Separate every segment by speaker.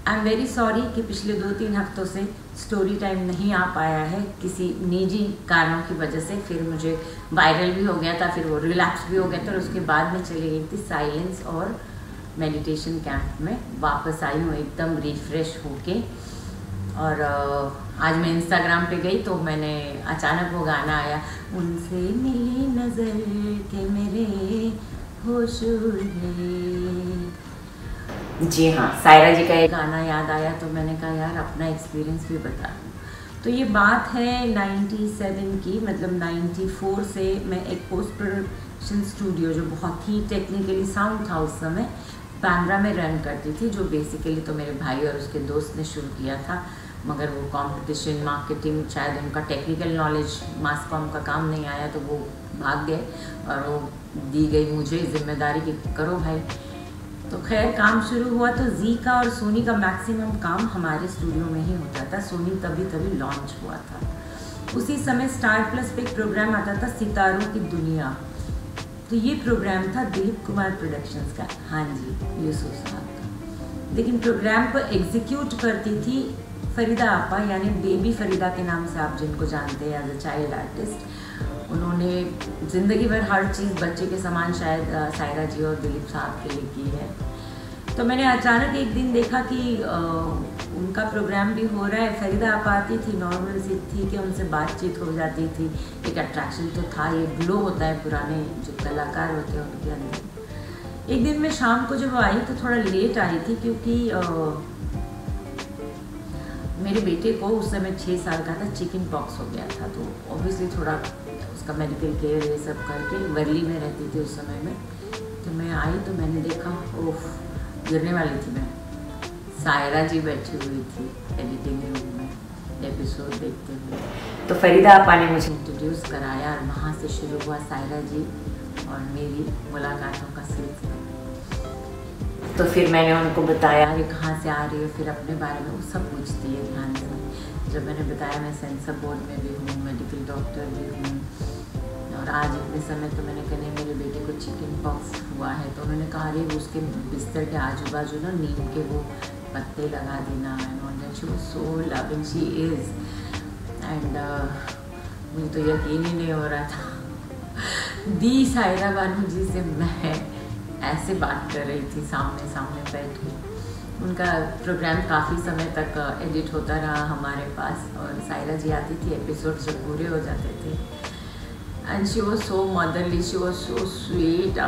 Speaker 1: I am very sorry कि पिछले 2-3 हफ्तों से स्टोरी टाइम नहीं आ पाया है किसी निजी कारणों की वजह से। फिर मुझे वायरल भी हो गया था, फिर वो रिलैप्स भी हो गया था और उसके बाद मैं चली गई थी साइलेंस और मेडिटेशन कैंप में। वापस आई हूँ एकदम रिफ्रेश होके। और आज मैं इंस्टाग्राम पे गई तो मैंने अचानक वो गाना आया, उनसे मिली नज़र के मेरे होश उड़े। जी हाँ, सायरा जी का एक गाना याद आया तो मैंने कहा यार अपना एक्सपीरियंस भी बता दूँ। तो ये बात है 97 की, मतलब 94 से मैं एक पोस्ट प्रोडक्शन स्टूडियो जो बहुत ही टेक्निकली साउंड था उस समय बांद्रा में रन करती थी, जो बेसिकली तो मेरे भाई और उसके दोस्त ने शुरू किया था। मगर वो कंपटीशन मार्केटिंग शायद उनका टेक्निकल नॉलेज मास कॉम का काम नहीं आया तो वो भाग गए और वो दी गई मुझे जिम्मेदारी कि करो भाई। तो खैर काम शुरू हुआ तो जी का और सोनी का मैक्सिमम काम हमारे स्टूडियो में ही होता था। सोनी तभी लॉन्च हुआ था। उसी समय स्टार प्लस पे एक प्रोग्राम आता था सितारों की दुनिया। तो ये प्रोग्राम था दिलीप कुमार प्रोडक्शंस का, हाँ जी यूसुफ साहब का। लेकिन प्रोग्राम को एग्जीक्यूट करती थी फरीदा आपा, यानी बेबी फरीदा के नाम से आप जिनको जानते हैं एज अ चाइल्ड आर्टिस्ट। उन्होंने ज़िंदगी भर हर चीज़ बच्चे के समान शायद सायरा जी और दिलीप साहब के लिए की है। तो मैंने अचानक एक दिन देखा कि उनका प्रोग्राम भी हो रहा है। फरीदा आप आती थी, नॉर्मल सी थी कि उनसे बातचीत हो जाती थी, एक अट्रैक्शन तो था, ये ग्लो होता है पुराने जो कलाकार होते हैं उनके अंदर। एक दिन मैं शाम को जब आई तो थोड़ा लेट आई थी क्योंकि मेरे बेटे को उस समय 6 साल का था, चिकन पॉक्स हो गया था। तो ऑब्वियसली थोड़ा उसका मेडिकल केयर ये सब करके वर्ली में रहती थी उस समय में। तो मैं आई तो मैंने देखा, ओफ गिरने वाली थी मैं। सायरा जी बैठी हुई थी एडिटिंग रूम में एपिसोड देखते हुए। तो फरीदा आपा ने मुझे इंट्रोड्यूस कराया और वहाँ से शुरू हुआ सायरा जी और मेरी मुलाकातों का सिलसिला। तो फिर मैंने उनको बताया कि कहाँ से आ रही हो, फिर अपने बारे में वो सब पूछती है ध्यान से। जब मैंने बताया मैं सेंसर बोर्ड में भी हूँ, मेडिकल डॉक्टर भी हूँ और आज इतने समय तो मैंने कहा नहीं मेरे बेटे को चिकन पॉक्स हुआ है। तो उन्होंने कहा अरे उसके बिस्तर के आजू बाजू ना नीम के वो पत्ते लगा देना। And she was so loving, she is. And मुझे तो यकीन ही नहीं हो रहा था दी सायरा बानू जी से मैं ऐसे बात कर रही थी सामने बैठ के। उनका प्रोग्राम काफ़ी समय तक एडिट होता रहा हमारे पास और सायरा जी आती थी, एपिसोड जब पूरे हो जाते थे। And she was so motherly, she was so sweet.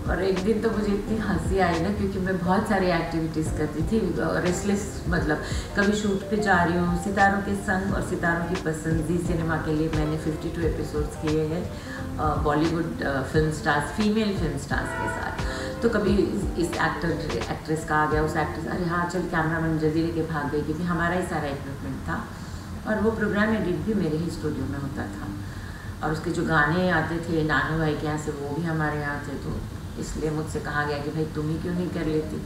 Speaker 1: और एक दिन तो मुझे इतनी हंसी आई ना क्योंकि मैं बहुत सारी एक्टिविटीज़ करती थी, रेस्टलेस, मतलब कभी शूट पे जा रही हूँ सितारों के संग और सितारों की पसंद जी सिनेमा के लिए मैंने 52 एपिसोड्स किए हैं Bollywood film stars, female film stars के साथ। तो कभी इस एक्ट्रेस का आ गया, उस एक्ट्रेस, अरे हाँ चल कैमरामैन जल्दी लेके भाग गई क्योंकि हमारा ही सारा इक्विपमेंट था। और वो प्रोग्राम एडिट भी मेरे ही स्टूडियो में होता था और उसके जो गाने आते थे नानू भाई के यहाँ से वो भी हमारे यहाँ थे। तो इसलिए मुझसे कहा गया कि भाई तुम ही क्यों नहीं कर लेती।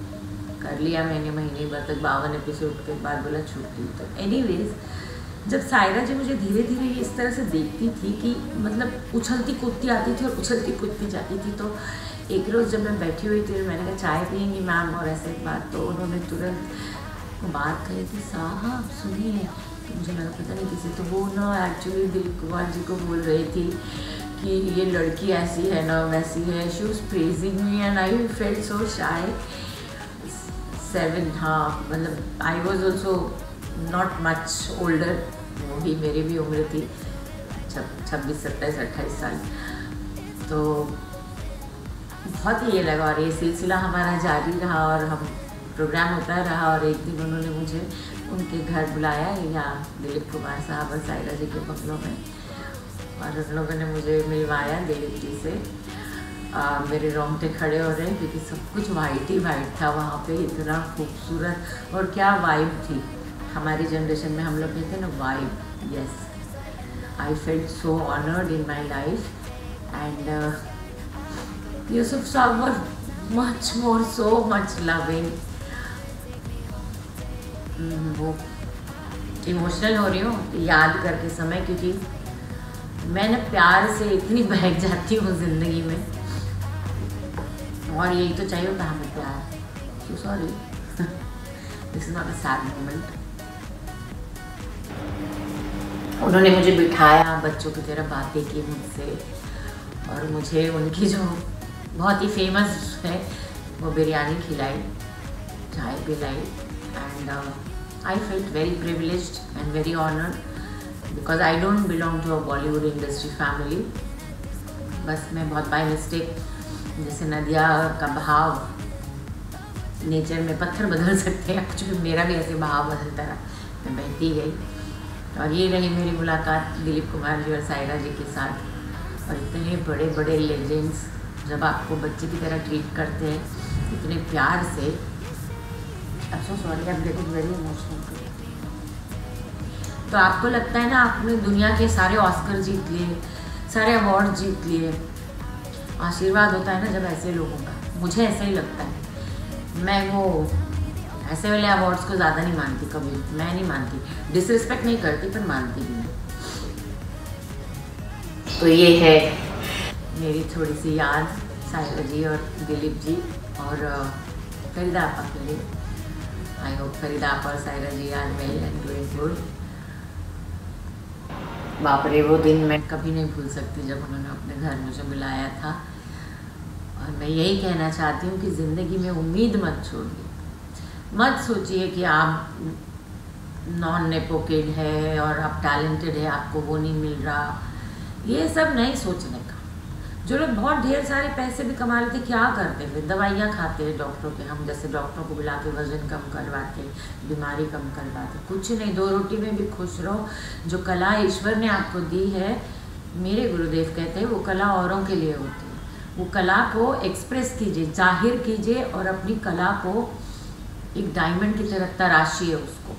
Speaker 1: कर लिया मैंने महीने भर तक, 52 एपिसोड के बाद बोला छूटती। तो एनीवेज जब सायरा जी मुझे धीरे धीरे इस तरह से देखती थी कि मतलब उछलती कूदती आती थी और उछलती कूदती जाती थी। तो एक रोज़ जब मैं बैठी हुई थी मैंने कहा चाय पियेंगी मैम और ऐसे बात, तो उन्होंने तुरंत बात कही थी साहब सुनिए। तो मुझे लगा पता नहीं किसी, तो वो ना एक्चुअली दिलीप कुमार जी को बोल रही थी कि ये लड़की ऐसी है ना वैसी है। She was praising me and I felt so shy. 7 हाँ मतलब I was also not much older, वो भी मेरी भी उम्र थी 26, 27, 28 साल। तो बहुत ही ये लगा और ये सिलसिला हमारा जारी रहा और हम प्रोग्राम होता रहा। और एक दिन उन्होंने मुझे उनके घर बुलाया या दिलीप कुमार साहब और सायरा जी के बंगलों में और उन लोगों ने मुझे मिलवाया दिलीप जी से। मेरे रोंगटे खड़े हो रहे हैं क्योंकि सब कुछ वाइट ही वाइट था वहाँ पे, इतना खूबसूरत। और क्या वाइब थी हमारी जनरेशन में, हम लोग कहते हैं ना vibe. Yes, I felt so honoured in my life and Yusuf Sahab was much more, so much loving. वो इमोशनल हो रही हूँ याद करके समय, क्योंकि मैं ना प्यार से इतनी बहक जाती हूँ ज़िंदगी में और यही तो चाहिए होता हमें प्यार। So sorry this is not a sad moment. उन्होंने मुझे बिठाया, बच्चों की तरह बातें की मुझसे, और मुझे उनकी जो बहुत ही फेमस है वो बिरयानी खिलाई, चाय पिलाई, and I felt very privileged and very honoured because I don't belong to a Bollywood industry family. बस मैं बहुत बाय मिस्टेक, जैसे नदिया का बहाव नेचर में पत्थर बदल सकते हैं, एक्चुअली मेरा भी ऐसे बहाव बदलता रहा, मैं बहती गई। और ये रही मेरी मुलाकात दिलीप कुमार जी और सायरा जी के साथ। और इतने बड़े बड़े लेजेंड्स जब आपको बच्चे की तरह ट्रीट करते हैं इतने प्यार से, I am so sorry, I am getting very emotional. तो आपको लगता है ना आपने दुनिया के सारे ऑस्कर जीत लिए, सारे अवार्ड जीत लिए। आशीर्वाद होता है ना जब ऐसे लोगों का, मुझे ऐसा ही लगता है। मैं वो ऐसे वाले अवार्ड्स को ज़्यादा नहीं मानती, कभी मैं नहीं मानती, डिसरिस्पेक्ट नहीं करती पर मानती भी नहीं। तो ये है मेरी थोड़ी सी याद सायरा जी और दिलीप जी और फरीदा आपा के लिए। आई होप फरीदा आपा और Saira ji are well and doing good. बाप रे, वो दिन मैं कभी नहीं भूल सकती जब उन्होंने अपने घर मुझे बुलाया था। और मैं यही कहना चाहती हूँ कि ज़िंदगी में उम्मीद मत छोड़िए। मत सोचिए कि आप नॉन नेपो किड है और आप टैलेंटेड है, आपको वो नहीं मिल रहा। ये सब नहीं सोचने का। जो लोग बहुत ढेर सारे पैसे भी कमा रहे थे, क्या करते थे? दवाइयाँ खाते हैं डॉक्टरों के, हम जैसे डॉक्टरों को बुला के वजन कम करवाते, बीमारी कम करवाते। कुछ नहीं, 2 रोटी में भी खुश रहो। जो कला ईश्वर ने आपको दी है, मेरे गुरुदेव कहते हैं वो कला औरों के लिए होती है। वो कला को एक्सप्रेस कीजिए, जाहिर कीजिए और अपनी कला को एक डायमंड की तरह तराशिए उसको।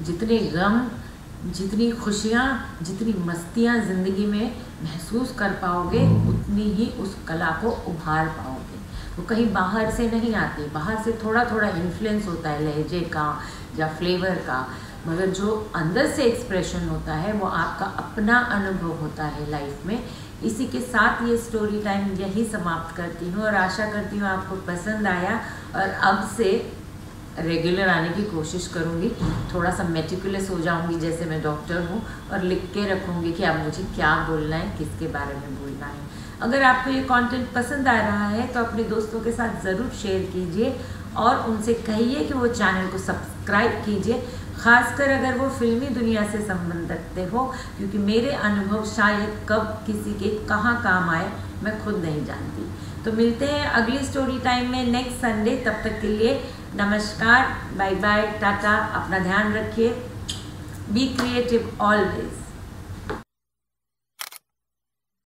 Speaker 1: जितने गम, जितनी खुशियाँ, जितनी मस्तियाँ ज़िंदगी में महसूस कर पाओगे, उतनी ही उस कला को उभार पाओगे। वो कहीं बाहर से नहीं आती, बाहर से थोड़ा थोड़ा इन्फ्लुएंस होता है लहजे का या फ्लेवर का, मगर जो अंदर से एक्सप्रेशन होता है वो आपका अपना अनुभव होता है लाइफ में। इसी के साथ ये स्टोरी टाइम यही समाप्त करती हूँ और आशा करती हूँ आपको पसंद आया। और अब से रेगुलर आने की कोशिश करूँगी, थोड़ा सा मेटिकुलस हो जाऊँगी जैसे मैं डॉक्टर हूँ, और लिख के रखूँगी कि अब मुझे क्या बोलना है, किसके बारे में बोलना है। अगर आपको ये कंटेंट पसंद आ रहा है तो अपने दोस्तों के साथ ज़रूर शेयर कीजिए और उनसे कहिए कि वो चैनल को सब्सक्राइब कीजिए, ख़ासकर अगर वो फिल्मी दुनिया से संबंध रखते हो, क्योंकि मेरे अनुभव शायद कब किसी के कहाँ काम आए मैं खुद नहीं जानती। तो मिलते हैं अगली स्टोरी टाइम में नेक्स्ट संडे। तब तक के लिए नमस्कार, बाय बाय, टाटा। अपना ध्यान रखिए, बी क्रिएटिव ऑलवेज।